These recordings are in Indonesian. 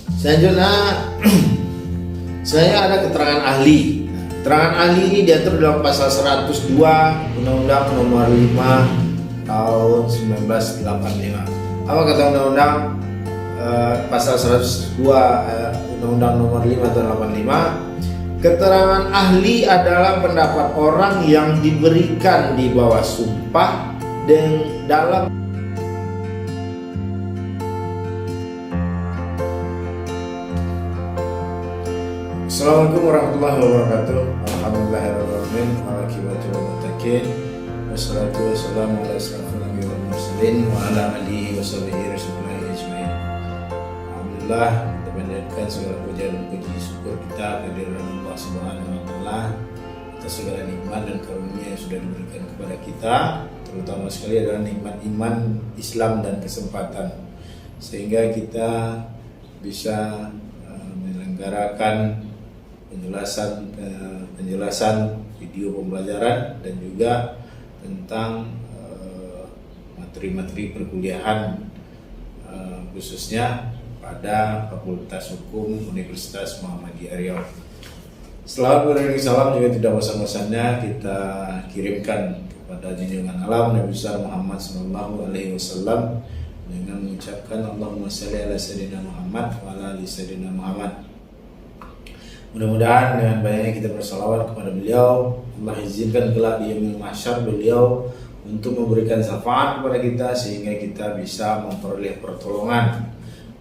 Selanjutnya saya ada keterangan ahli. Keterangan ahli ini diatur dalam pasal 102 Undang-Undang Nomor 5 Tahun 1985. Apa kata undang-undang? Pasal 102 Undang-Undang Nomor 5 Tahun 85. Keterangan ahli adalah pendapat orang yang diberikan di bawah sumpah dan dalam Assalamualaikum warahmatullahi wabarakatuh. Alhamdulillahirrahmanirrahim. Wa'alakibatul muttaqin. Wassalatu wassalamu ala asyrafil anbiya'i wal mursalin wa ala alihi wa sahbihi rasulullah ajmain. Alhamdulillah, kita panjatkan segala puja dan puji syukur kita kehadiran Allah Subhanahu wa taala atas segala nikmat dan karunia yang sudah diberikan kepada kita, terutama sekali adalah nikmat iman, Islam dan kesempatan, sehingga kita bisa menyelenggarakan penjelasan video pembelajaran dan juga tentang materi-materi perkuliahan khususnya pada Fakultas Hukum Universitas Muhammadiyah Riau. Selamat beriring salam juga tidak bosan-bosannya kita kirimkan kepada junjungan alam Nabi besar Muhammad SAW dengan mengucapkan Allahumma shalli ala sayyidina Muhammad wa ala ali sayyidina Muhammad. Mudah-mudahan dengan banyaknya kita bersalawat kepada beliau, Allah izinkan kelak di yaumil mahsyar beliau untuk memberikan syafaat kepada kita sehingga kita bisa memperoleh pertolongan,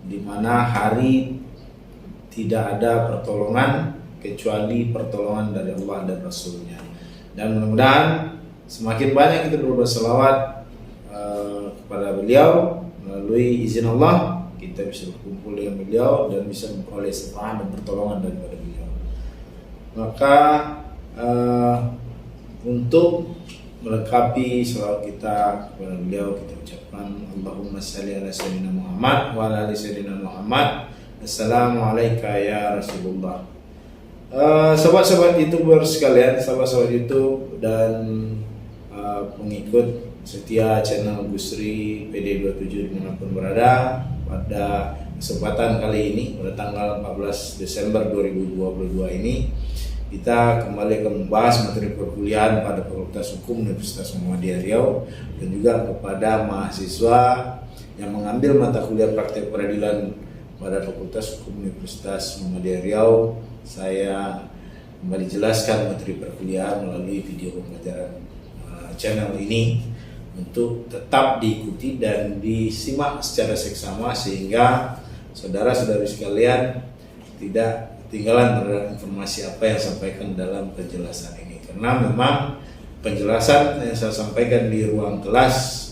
di mana hari tidak ada pertolongan kecuali pertolongan dari Allah dan Rasulnya. Dan mudah-mudahan semakin banyak kita bersalawat kepada beliau, melalui izin Allah kita bisa berkumpul dengan beliau dan bisa memperoleh syafaat dan pertolongan daripada beliau. Maka untuk melengkapi salawat kita kepada beliau, kita ucapkan Allahumma shalli ala sayyidina Muhammad wa ala ali sayyidina Muhammad. Assalamualaikum ya Rasulullah. Sahabat-sahabat YouTuber sekalian, sahabat-sahabat YouTube dan pengikut setia channel Gusri PD27 dimanapun berada, pada kesempatan kali ini pada tanggal 14 Desember 2022 ini kita kembali akan membahas materi perkuliahan pada Fakultas Hukum Universitas Muhammadiyah Riau dan juga kepada mahasiswa yang mengambil mata kuliah praktek peradilan pada Fakultas Hukum Universitas Muhammadiyah Riau. Saya kembali jelaskan materi perkuliahan melalui video pembelajaran channel ini untuk tetap diikuti dan disimak secara seksama sehingga saudara-saudari sekalian tidak ketinggalan terhadap informasi apa yang disampaikan dalam penjelasan ini, karena memang penjelasan yang saya sampaikan di ruang kelas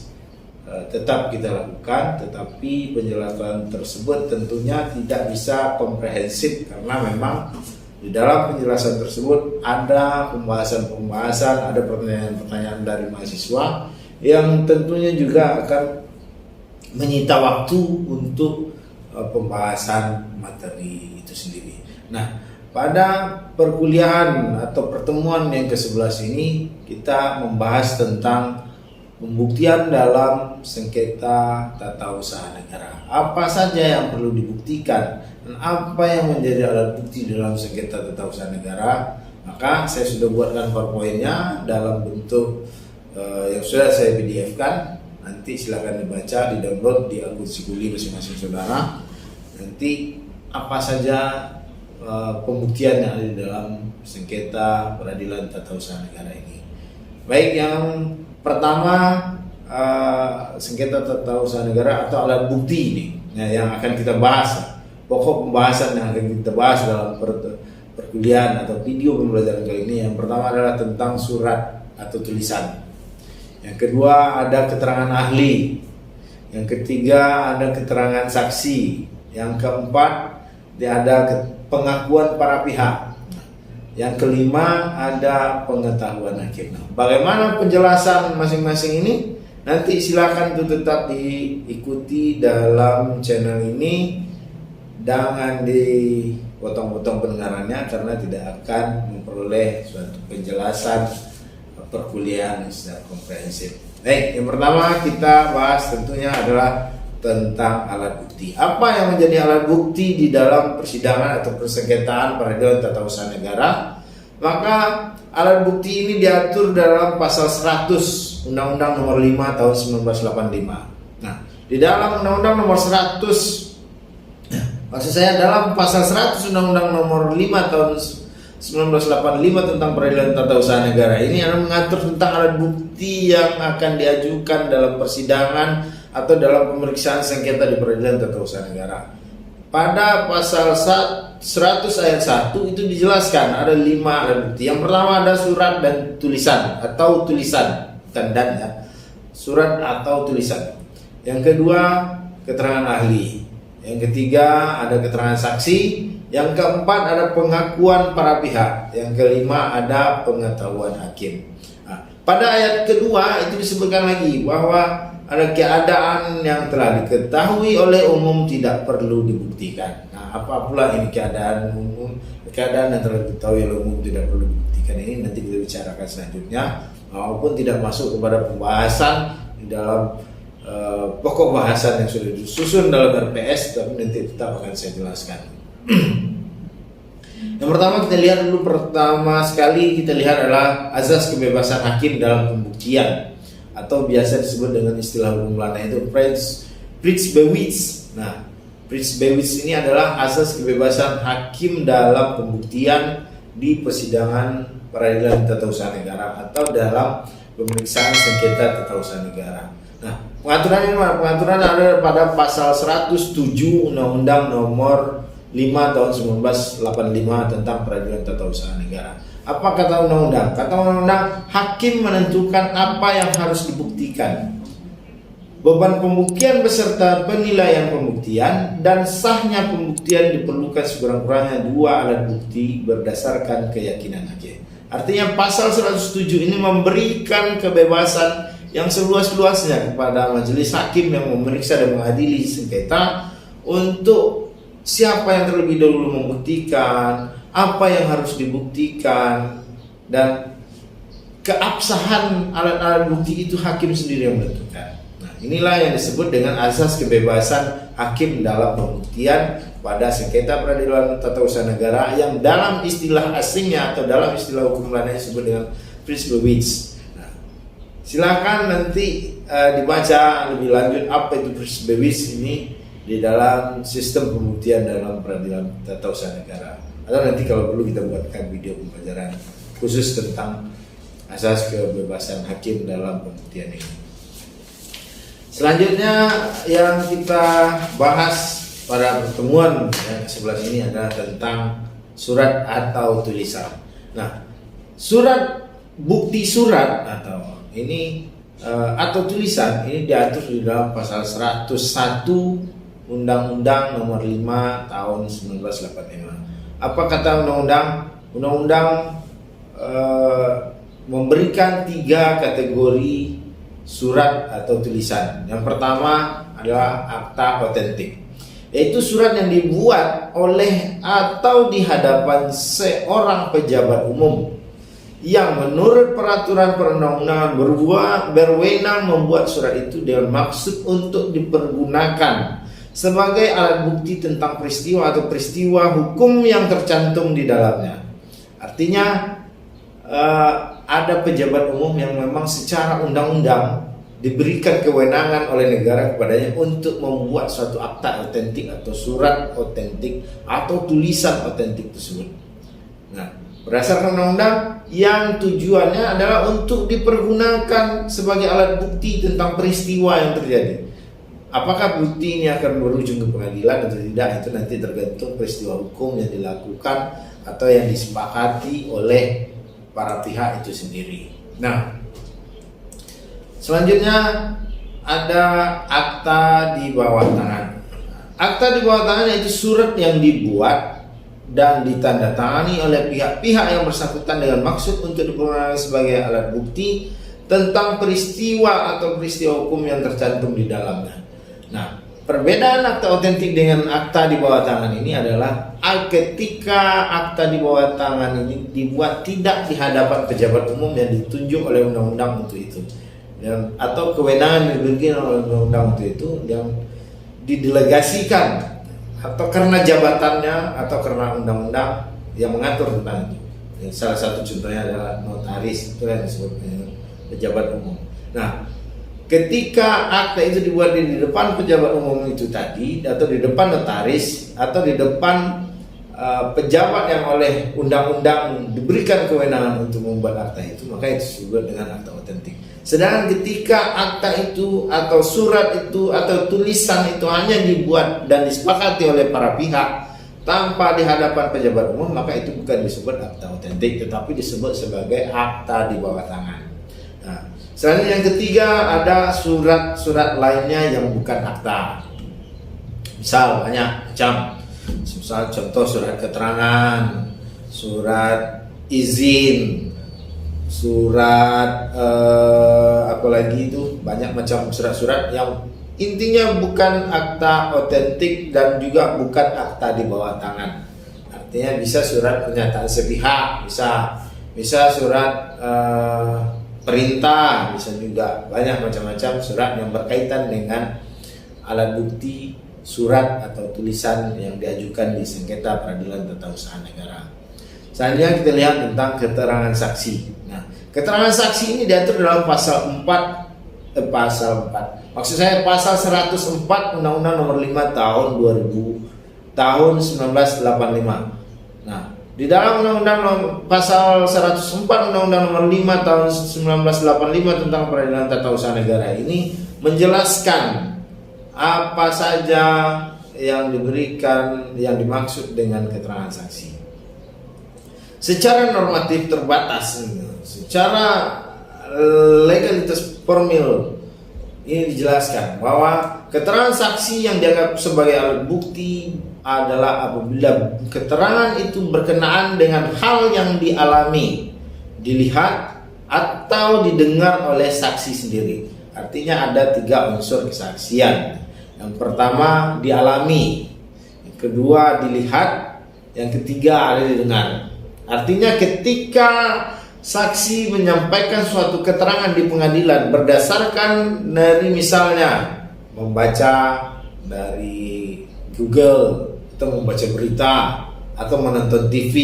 tetap kita lakukan, tetapi penjelasan tersebut tentunya tidak bisa komprehensif karena memang di dalam penjelasan tersebut ada pembahasan-pembahasan, ada pertanyaan-pertanyaan dari mahasiswa yang tentunya juga akan menyita waktu untuk pembahasan materi itu sendiri. Nah, pada perkuliahan atau pertemuan yang ke-11 ini kita membahas tentang pembuktian dalam sengketa tata usaha negara. Apa saja yang perlu dibuktikan dan apa yang menjadi alat bukti dalam sengketa tata usaha negara. Maka saya sudah buatkan PowerPoint-nya dalam bentuk yang sudah saya PDF-kan. Nanti silakan dibaca, di-download di akun Sikuli masing-masing saudara. Nanti apa saja pembuktian yang ada di dalam sengketa peradilan tata usaha negara ini. Baik, yang pertama sengketa tata usaha negara atau alat bukti ini yang akan kita bahas. Pokok pembahasan yang akan kita bahas dalam perkuliahan atau video pembelajaran kali ini, yang pertama adalah tentang surat atau tulisan. Yang kedua ada keterangan ahli. Yang ketiga ada keterangan saksi. Yang keempat ada pengakuan para pihak. Yang kelima ada pengetahuan hakim. Bagaimana penjelasan masing-masing ini? Nanti silakan itu tetap diikuti dalam channel ini. Jangan dipotong-potong pendengarannya karena tidak akan memperoleh suatu penjelasan perkuliahan secara komprehensif. Baik, yang pertama kita bahas tentunya adalah tentang alat bukti. Apa yang menjadi alat bukti di dalam persidangan atau persengketaan peradilan tata usaha negara? Maka alat bukti ini diatur dalam pasal 100 Undang-Undang Nomor 5 Tahun 1985. Nah, di dalam Undang-Undang Nomor 100, maksud saya dalam pasal 100 Undang-Undang Nomor 5 Tahun 1985 tentang peradilan tata usaha negara ini adalah mengatur tentang alat bukti yang akan diajukan dalam persidangan atau dalam pemeriksaan sengketa di peradilan tata usaha negara. Pada pasal 100 ayat 1 itu dijelaskan ada 5 alat bukti. Yang pertama ada surat dan tulisan atau tulisan, bukan dan ya. Surat atau tulisan. Yang kedua keterangan ahli. Yang ketiga ada keterangan saksi. Yang keempat ada pengakuan para pihak. Yang kelima ada pengetahuan hakim. Nah, pada ayat kedua itu disebutkan lagi bahwa ada keadaan yang telah diketahui oleh umum tidak perlu dibuktikan. Nah, apa pula ini keadaan umum? Keadaan yang telah diketahui oleh umum tidak perlu dibuktikan ini nanti kita bicarakan selanjutnya, walaupun tidak masuk kepada pembahasan di dalam pokok bahasan yang sudah disusun dalam RPS, tapi nanti tetap akan saya jelaskan. Yang pertama kita lihat dulu, pertama sekali kita lihat adalah azas kebebasan hakim dalam pembuktian, atau biasa disebut dengan istilah hukum Belanda itu Vrijbewis. Nah, Vrijbewis ini adalah asas kebebasan hakim dalam pembuktian di persidangan peradilan tata usaha negara atau dalam pemeriksaan sengketa tata usaha negara. Nah, pengaturan ini pengaturan ada pada pasal 107 Undang-Undang Nomor 5 Tahun 1985 tentang peradilan tata usaha negara. Apa kata undang-undang? Kata undang-undang, hakim menentukan apa yang harus dibuktikan. Beban pembuktian beserta penilaian pembuktian dan sahnya pembuktian diperlukan sekurang-kurangnya 2 alat bukti berdasarkan keyakinan hakim. Artinya pasal 107 ini memberikan kebebasan yang seluas-luasnya kepada majelis hakim yang memeriksa dan mengadili sengketa untuk siapa yang terlebih dahulu membuktikan, apa yang harus dibuktikan, dan keabsahan alat-alat bukti itu hakim sendiri yang menentukan. Nah, inilah yang disebut dengan asas kebebasan hakim dalam pembuktian pada sengketa peradilan tata usaha negara yang dalam istilah asingnya atau dalam istilah hukum Belanda disebut dengan Vrijbewis. Nah, silakan nanti dibaca lebih lanjut apa itu Vrijbewis ini di dalam sistem pembuktian dalam peradilan tata usaha negara. Atau nanti kalau perlu kita buatkan video pembelajaran khusus tentang asas kebebasan hakim dalam pembuktian ini. Selanjutnya yang kita bahas pada pertemuan yang ke-11 ini adalah tentang surat atau tulisan. Nah, bukti surat atau ini atau tulisan ini diatur di dalam pasal 101 Undang-Undang Nomor 5 Tahun 1985. Apa kata undang-undang? Undang-undang memberikan 3 kategori surat atau tulisan. Yang pertama adalah akta otentik, yaitu surat yang dibuat oleh atau di hadapan seorang pejabat umum yang menurut peraturan perundang-undangan berwenang membuat surat itu dengan maksud untuk dipergunakan sebagai alat bukti tentang peristiwa atau peristiwa hukum yang tercantum di dalamnya. Artinya ada pejabat umum yang memang secara undang-undang diberikan kewenangan oleh negara kepadanya untuk membuat suatu akta otentik atau surat otentik atau tulisan otentik tersebut. Nah, berdasarkan undang-undang yang tujuannya adalah untuk dipergunakan sebagai alat bukti tentang peristiwa yang terjadi. Apakah bukti ini akan berujung ke pengadilan atau tidak, itu nanti tergantung peristiwa hukum yang dilakukan atau yang disepakati oleh para pihak itu sendiri. Nah, selanjutnya ada akta di bawah tangan. Akta di bawah tangan yaitu surat yang dibuat dan ditandatangani oleh pihak-pihak yang bersangkutan dengan maksud untuk digunakan sebagai alat bukti tentang peristiwa atau peristiwa hukum yang tercantum di dalamnya. Nah, perbedaan akta otentik dengan akta di bawah tangan ini adalah ketika akta di bawah tangan ini dibuat tidak di hadapan pejabat umum yang ditunjuk oleh undang-undang untuk itu, atau kewenangan yang diberikan oleh undang-undang untuk itu, yang didelegasikan atau karena jabatannya atau karena undang-undang yang mengatur tentang itu. Salah satu contohnya adalah notaris, itu yang disebut pejabat umum. Nah, ketika akta itu dibuat di depan pejabat umum itu tadi, atau di depan notaris, atau di depan pejabat yang oleh undang-undang diberikan kewenangan untuk membuat akta itu, maka itu disebut dengan akta otentik. Sedangkan ketika akta itu atau surat itu atau tulisan itu hanya dibuat dan disepakati oleh para pihak tanpa di hadapan pejabat umum, maka itu bukan disebut akta otentik, tetapi disebut sebagai akta di bawah tangan. Nah, selanjutnya yang ketiga ada surat-surat lainnya yang bukan akta. Misal banyak macam, misal contoh surat keterangan, surat izin, surat apa lagi itu, banyak macam surat-surat yang intinya bukan akta otentik dan juga bukan akta di bawah tangan. Artinya bisa surat pernyataan sepihak, bisa surat perintah, bisa juga banyak macam-macam surat yang berkaitan dengan alat bukti, surat atau tulisan yang diajukan di sengketa peradilan tata usaha negara. Selanjutnya kita lihat tentang keterangan saksi. Nah, keterangan saksi ini diatur dalam pasal 4. Maksud saya pasal 104 Undang-Undang Nomor 5 tahun 1985. Nah, di dalam Undang-Undang pasal 104 Undang-Undang Nomor 5 tahun 1985 tentang peradilan tata usaha negara ini menjelaskan apa saja yang diberikan, yang dimaksud dengan keterangan saksi. Secara normatif terbatas, secara legalitas formil ini dijelaskan bahwa keterangan saksi yang dianggap sebagai alat bukti adalah apabila keterangan itu berkenaan dengan hal yang dialami, dilihat, atau didengar oleh saksi sendiri. Artinya ada 3 unsur kesaksian. Yang pertama dialami, yang kedua dilihat, yang ketiga ada didengar. Artinya ketika saksi menyampaikan suatu keterangan di pengadilan berdasarkan dari misalnya membaca dari Google atau membaca berita atau menonton TV,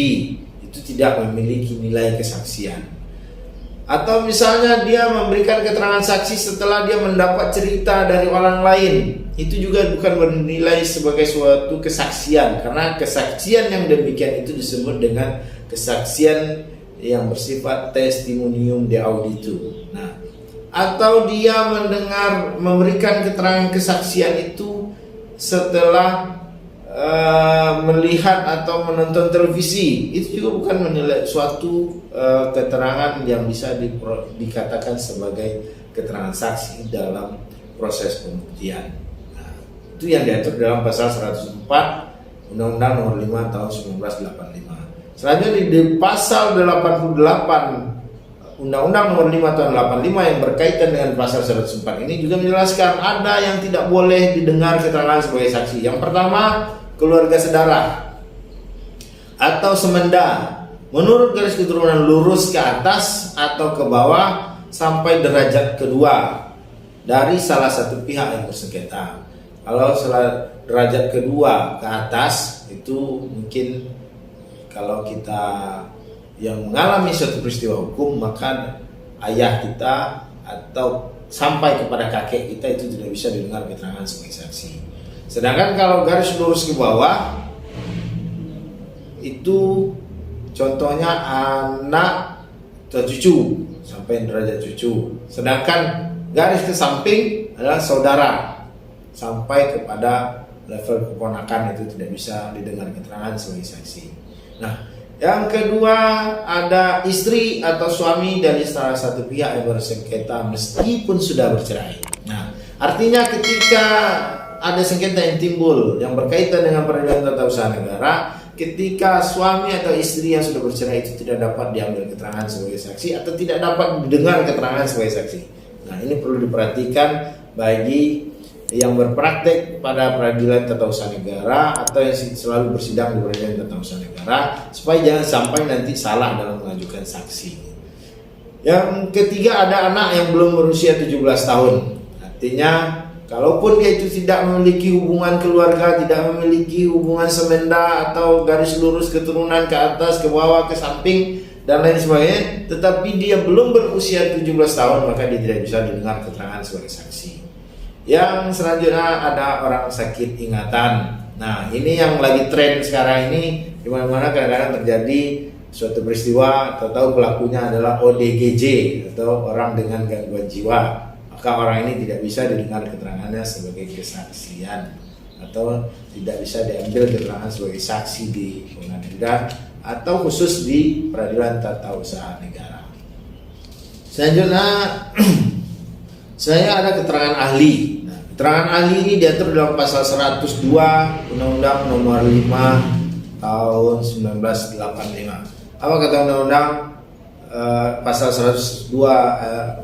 itu tidak memiliki nilai kesaksian. Atau misalnya dia memberikan keterangan saksi setelah dia mendapat cerita dari orang lain, itu juga bukan bernilai sebagai suatu kesaksian, karena kesaksian yang demikian itu disebut dengan kesaksian yang bersifat testimonium de audito. Nah, atau dia memberikan keterangan kesaksian itu setelah melihat atau menonton televisi, itu juga bukan menilai suatu keterangan yang bisa dikatakan sebagai keterangan saksi dalam proses pembuktian. Nah, itu yang diatur dalam pasal 104 Undang-Undang Nomor 5 tahun 1985. Selanjutnya di pasal 88 Undang-Undang Nomor 5 tahun 85 yang berkaitan dengan pasal 104 ini juga menjelaskan ada yang tidak boleh didengar keterangan sebagai saksi. Yang pertama, keluarga saudara atau semenda menurut garis keturunan lurus ke atas atau ke bawah sampai derajat kedua dari salah satu pihak yang bersengketa. Kalau derajat kedua ke atas itu mungkin kalau kita yang mengalami suatu peristiwa hukum, maka ayah kita atau sampai kepada kakek kita itu tidak bisa didengar keterangan sebagai saksi. Sedangkan kalau garis lurus ke bawah itu contohnya anak atau cucu sampai derajat cucu. Sedangkan garis ke samping adalah saudara sampai kepada level keponakan, itu tidak bisa didengar keterangan sebagai saksi. Nah, yang kedua ada istri atau suami dari salah satu pihak yang bersengketa meskipun sudah bercerai. Nah, artinya ketika ada sengketa yang timbul yang berkaitan dengan peradilan tata usaha negara, ketika suami atau istri yang sudah bercerai itu tidak dapat diambil keterangan sebagai saksi atau tidak dapat didengar keterangan sebagai saksi. Nah, ini perlu diperhatikan bagi yang berpraktek pada peradilan tata usaha negara atau yang selalu bersidang di peradilan tata usaha negara, supaya jangan sampai nanti salah dalam mengajukan saksi. Yang ketiga ada anak yang belum berusia 17 tahun. Artinya kalaupun dia itu tidak memiliki hubungan keluarga, tidak memiliki hubungan semenda atau garis lurus keturunan ke atas, ke bawah, ke samping dan lain sebagainya, tetapi dia belum berusia 17 tahun, maka dia tidak bisa didengar keterangan sebagai saksi. Yang selanjutnya ada orang sakit ingatan. Nah, ini yang lagi tren sekarang ini, di mana-mana kadang-kadang terjadi suatu peristiwa, tahu pelakunya adalah ODGJ atau orang dengan gangguan jiwa. Maka orang ini tidak bisa didengar keterangannya sebagai kesaksian atau tidak bisa diambil keterangan sebagai saksi di pengadilan atau khusus di peradilan tata usaha negara. Selanjutnya saya ada keterangan ahli. Nah, keterangan ahli ini diatur dalam pasal 102 Undang-Undang Nomor 5 Tahun 1985. Apa kata undang-undang? Pasal 102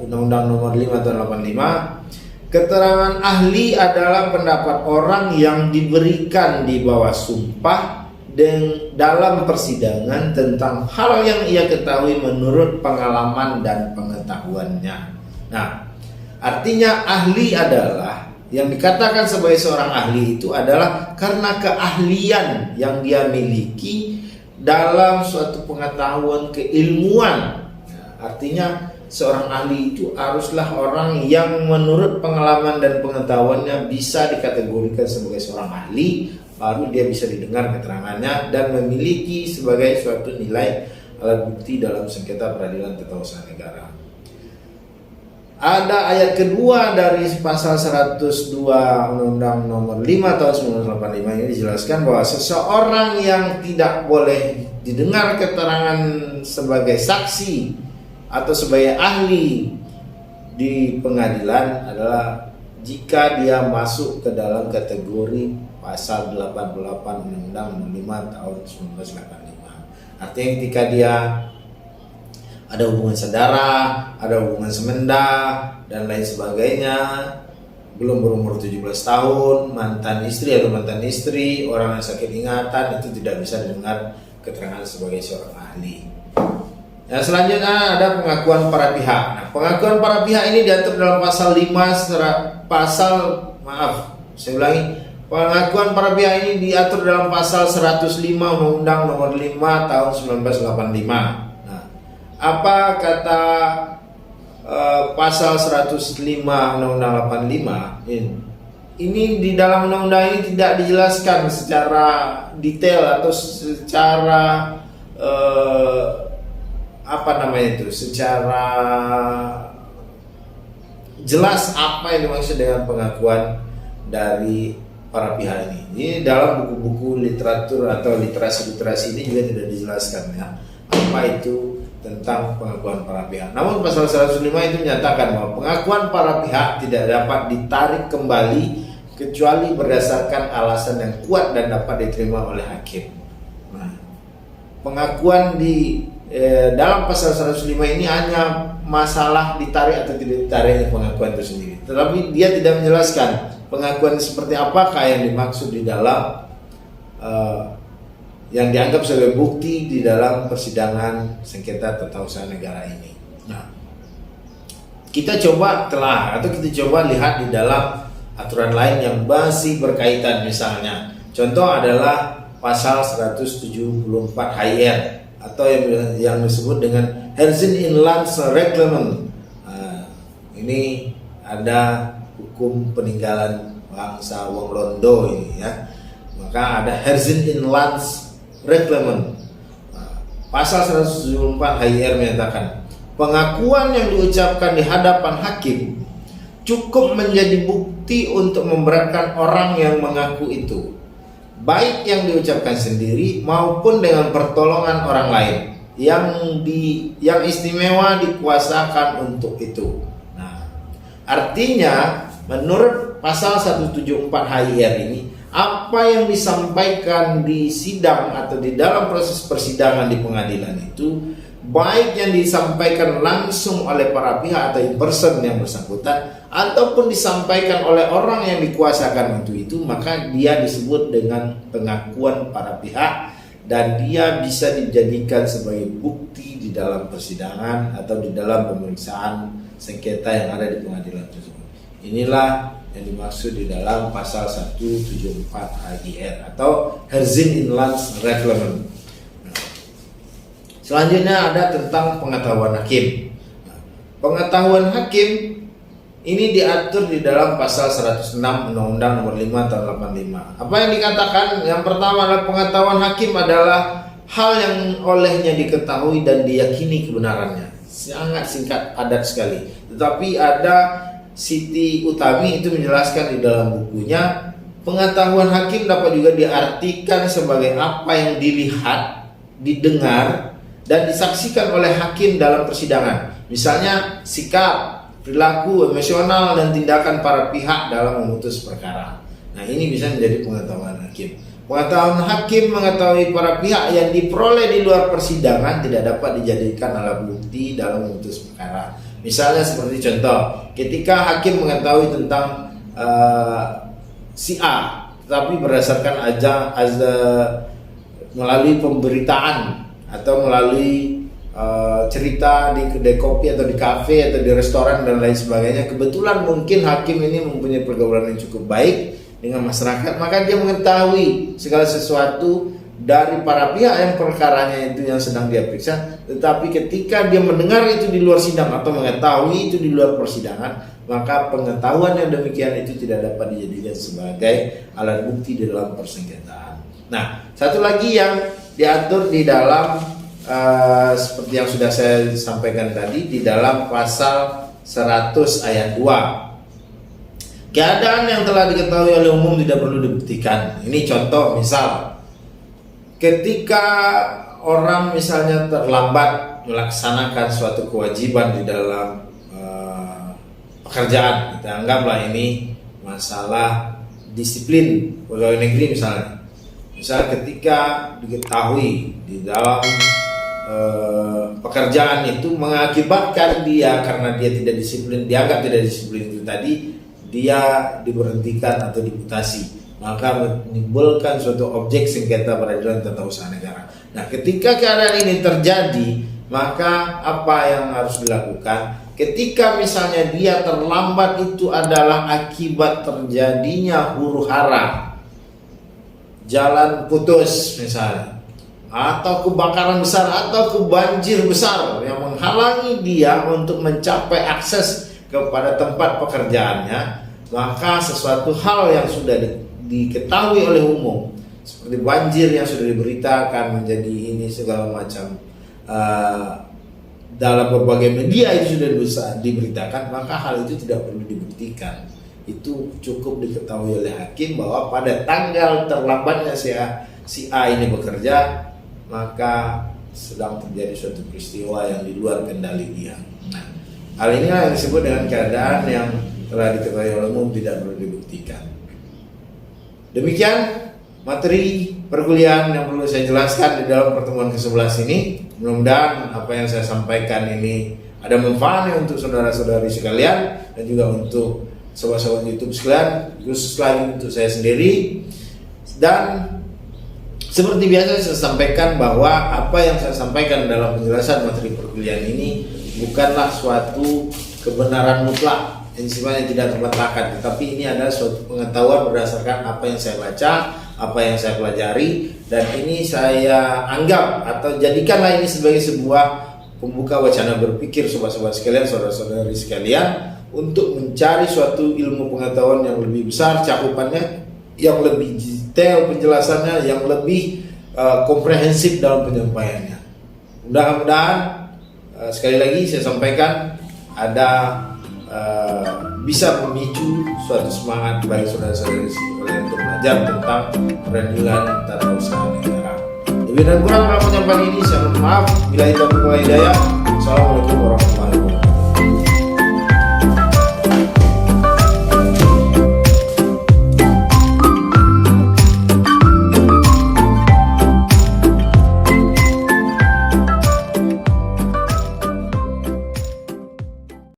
Undang-Undang Nomor 5 Tahun 85, keterangan ahli adalah pendapat orang yang diberikan di bawah sumpah dan dalam persidangan tentang hal yang ia ketahui menurut pengalaman dan pengetahuannya. Nah, artinya ahli adalah yang dikatakan sebagai seorang ahli itu adalah karena keahlian yang dia miliki dalam suatu pengetahuan keilmuan. Nah, artinya seorang ahli itu haruslah orang yang menurut pengalaman dan pengetahuannya bisa dikategorikan sebagai seorang ahli, baru dia bisa didengar keterangannya dan memiliki sebagai suatu nilai alat bukti dalam sengketa peradilan tata usaha negara. Ada ayat kedua dari pasal 102 Undang-Undang Nomor 5 Tahun 1985 ini dijelaskan bahwa seseorang yang tidak boleh didengar keterangan sebagai saksi atau sebagai ahli di pengadilan adalah jika dia masuk ke dalam kategori pasal 88 Undang-Undang Nomor 5 Tahun 1985. Artinya ketika dia ada hubungan saudara, ada hubungan semenda dan lain sebagainya, belum berumur 17 tahun, mantan istri atau mantan istri, orang yang sakit ingatan, itu tidak bisa didengar keterangan sebagai seorang ahli. Yang selanjutnya ada pengakuan para pihak. Nah, pengakuan para pihak ini diatur dalam pasal 5 pengakuan para pihak ini diatur dalam pasal 105 Undang-Undang Nomor 5 Tahun 1985. Apa kata pasal 105 Undang-Undang 85 ini di dalam undang-undang ini tidak dijelaskan secara detail atau secara secara jelas apa yang dimaksud dengan pengakuan dari para pihak ini. Ini dalam buku-buku literatur atau literasi-literasi ini juga tidak dijelaskan ya apa itu tentang pengakuan para pihak. Namun pasal 105 itu menyatakan bahwa pengakuan para pihak tidak dapat ditarik kembali kecuali berdasarkan alasan yang kuat dan dapat diterima oleh hakim. Nah, pengakuan di dalam pasal 105 ini hanya masalah ditarik atau tidak ditariknya pengakuan itu sendiri. Tetapi dia tidak menjelaskan pengakuan seperti apakah yang dimaksud di dalam yang dianggap sebagai bukti di dalam persidangan sengketa tata usaha negara ini. Nah, kita coba lihat di dalam aturan lain yang masih berkaitan, misalnya contoh adalah pasal 174 HIR atau yang disebut dengan Herzen-Inlandsreglement. Ini ada hukum peninggalan bangsa Wong Londo ini ya. Maka ada Herzen-Inlandsreglement. Pasal 174 HIR menyatakan pengakuan yang diucapkan di hadapan hakim cukup menjadi bukti untuk memberatkan orang yang mengaku itu, baik yang diucapkan sendiri maupun dengan pertolongan orang lain yang istimewa dikuasakan untuk itu. Nah, artinya menurut pasal 174 HIR ini, apa yang disampaikan di sidang atau di dalam proses persidangan di pengadilan itu, baik yang disampaikan langsung oleh para pihak atau in person yang bersangkutan ataupun disampaikan oleh orang yang dikuasakan untuk itu, maka dia disebut dengan pengakuan para pihak dan dia bisa dijadikan sebagai bukti di dalam persidangan atau di dalam pemeriksaan sengketa yang ada di pengadilan tersebut. Inilah yang dimaksud di dalam pasal 174 HIR atau Herzing Inland Reglement. Selanjutnya ada tentang pengetahuan hakim. Pengetahuan hakim ini diatur di dalam pasal 106 Undang-Undang Nomor 5 Tahun 85. Apa yang dikatakan? Yang pertama adalah pengetahuan hakim adalah hal yang olehnya diketahui dan diyakini kebenarannya. Sangat singkat, padat sekali. Tetapi ada Siti Utami itu menjelaskan di dalam bukunya, pengetahuan hakim dapat juga diartikan sebagai apa yang dilihat, didengar, dan disaksikan oleh hakim dalam persidangan. Misalnya sikap, perilaku, emosional, dan tindakan para pihak dalam memutus perkara. Nah, ini bisa menjadi pengetahuan hakim. Pengetahuan hakim mengetahui para pihak yang diperoleh di luar persidangan tidak dapat dijadikan alat bukti dalam memutus perkara. Misalnya seperti contoh, ketika hakim mengetahui tentang si A, tetapi berdasarkan melalui pemberitaan atau melalui cerita di kedai kopi atau di kafe atau di restoran dan lain sebagainya, kebetulan mungkin hakim ini mempunyai pergaulan yang cukup baik dengan masyarakat, maka dia mengetahui segala sesuatu dari para pihak yang perkaranya itu yang sedang dia periksa. Tetapi ketika dia mendengar itu di luar sidang atau mengetahui itu di luar persidangan, maka pengetahuan yang demikian itu tidak dapat dijadikan sebagai alat bukti di dalam persengketaan. Nah, satu lagi yang diatur di dalam seperti yang sudah saya sampaikan tadi di dalam pasal 100 ayat 2. Keadaan yang telah diketahui oleh umum tidak perlu dibuktikan. Ini contoh, misal ketika orang misalnya terlambat melaksanakan suatu kewajiban di dalam pekerjaan, kita anggaplah ini masalah disiplin pegawai negeri misalnya. Misal ketika diketahui di dalam pekerjaan itu mengakibatkan dia karena dia tidak disiplin, dianggap tidak disiplin itu tadi, dia diberhentikan atau dimutasi, maka menimbulkan suatu objek sengketa peradilan tata usaha negara. Nah, ketika keadaan ini terjadi, maka apa yang harus dilakukan? Ketika misalnya dia terlambat itu adalah akibat terjadinya huru hara, jalan putus misalnya, atau kebakaran besar atau banjir besar yang menghalangi dia untuk mencapai akses kepada tempat pekerjaannya, maka sesuatu hal yang sudah diketahui oleh umum seperti banjir yang sudah diberitakan menjadi ini segala macam dalam berbagai media itu sudah bisa diberitakan, maka hal itu tidak perlu dibuktikan. Itu cukup diketahui oleh hakim bahwa pada tanggal terlambatnya si A ini bekerja, maka sedang terjadi suatu peristiwa yang di luar kendali dia. Nah, hal ini yang disebut dengan keadaan yang telah diketahui oleh umum tidak perlu dibuktikan. Demikian materi perkuliahan yang perlu saya jelaskan di dalam pertemuan ke-11 ini. Mudah-mudahan apa yang saya sampaikan ini ada manfaatnya untuk saudara-saudari sekalian dan juga untuk sobat-sobat YouTube sekalian, khusus lagi untuk saya sendiri. Dan seperti biasa saya sampaikan bahwa apa yang saya sampaikan dalam penjelasan materi perkuliahan ini bukanlah suatu kebenaran mutlak yang sifatnya tidak terbantahkan, tetapi ini adalah suatu pengetahuan berdasarkan apa yang saya baca, apa yang saya pelajari, dan ini saya anggap atau jadikanlah ini sebagai sebuah pembuka wacana berpikir sobat-sobat sekalian, saudara-saudari sekalian, untuk mencari suatu ilmu pengetahuan yang lebih besar cakupannya, yang lebih detail penjelasannya, yang lebih komprehensif dalam penyampaiannya. Mudah-mudahan sekali lagi saya sampaikan ada bisa memicu suatu semangat bagi saudara-saudari sekalian untuk belajar tentang peradilan tata usaha negara. Lebih dan kurang dalam penyampaian ini saya mohon maaf. Bila itu hidayah. Assalamualaikum warahmatullahi wabarakatuh.